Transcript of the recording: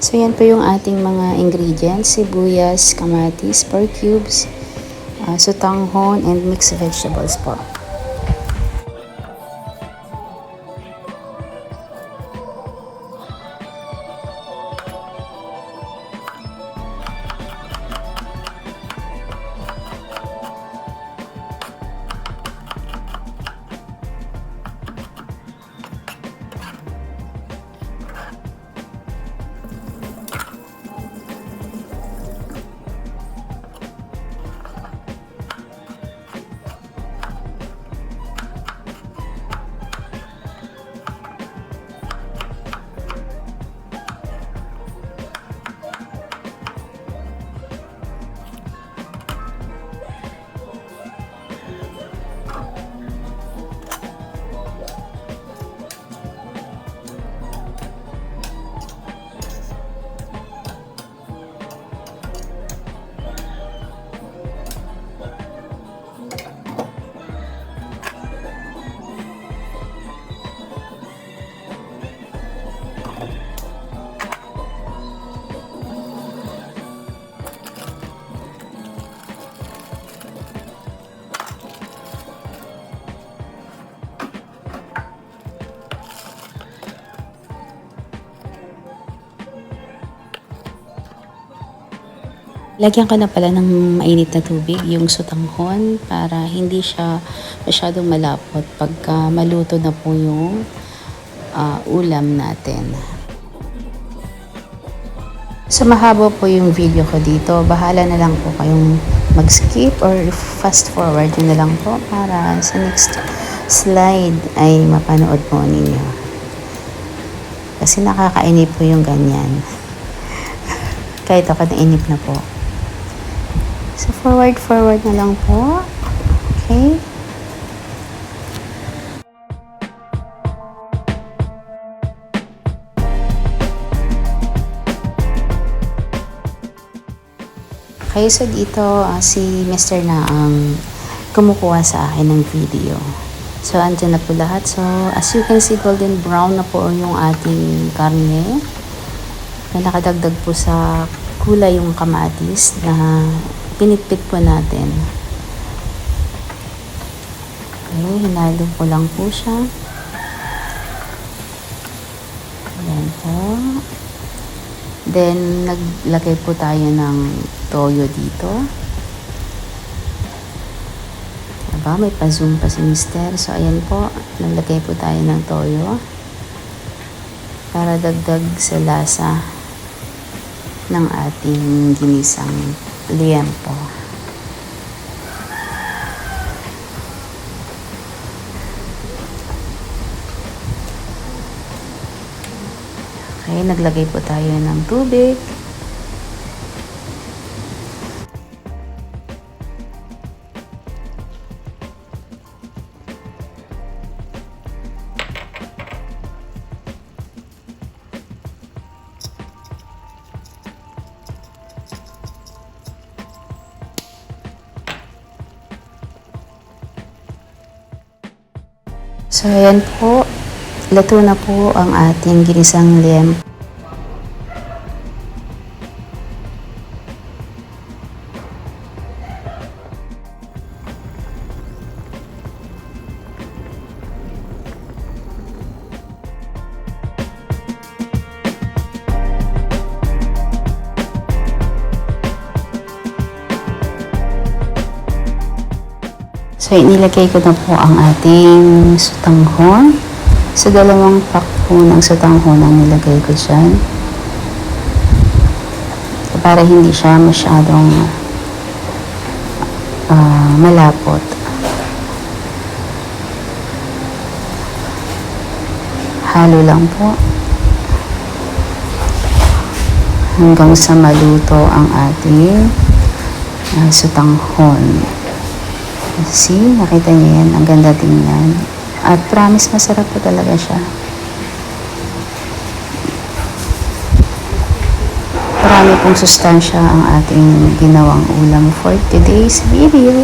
So yan po yung ating mga ingredients: sibuyas, kamatis, 4 cubes, sotanghon, and mixed vegetables po. Lagyan ko na pala ng mainit na tubig yung sotanghon para hindi siya masyadong malapot pagka maluto na po yung ulam natin. So mahaba po yung video ko dito. Bahala na lang po kayong mag-skip or fast forward nyo na lang po para sa next slide ay mapanood po ninyo. Kasi nakakainip po yung ganyan. Kahit ako nainip na po. So, forward na lang po. Okay. Okay, so dito si Mr. na ang kumukuha sa akin ng video. So, andyan na po lahat. So, as you can see, golden brown na po yung ating karne. Na nakadagdag po sa kulay yung kamatis na pinitpit po natin. Okay, hinalo ko lang po siya. Ayan po. Then, naglagay po tayo ng toyo dito. Diba? May pa-zoom pa si Mister. So, ayan po. Naglagay po tayo ng toyo. Para dagdag sa lasa ng ating ginisang liempo. Okay, naglagay po tayo ng tubig. So, ayan po. Luto na po ang ating ginisang liempo. So, inilagay ko na po ang ating sotanghon. So, 2 pack po ng sotanghon ang nilagay ko dyan. So, para hindi siya masyadong malapot. Halo lang po. Hanggang sa maluto ang ating sotanghon. See, nakita niyo yan. Ang ganda tingnan. At promise, masarap po talaga siya. Marami pong sustansya ang ating ginawang ulam for today's video.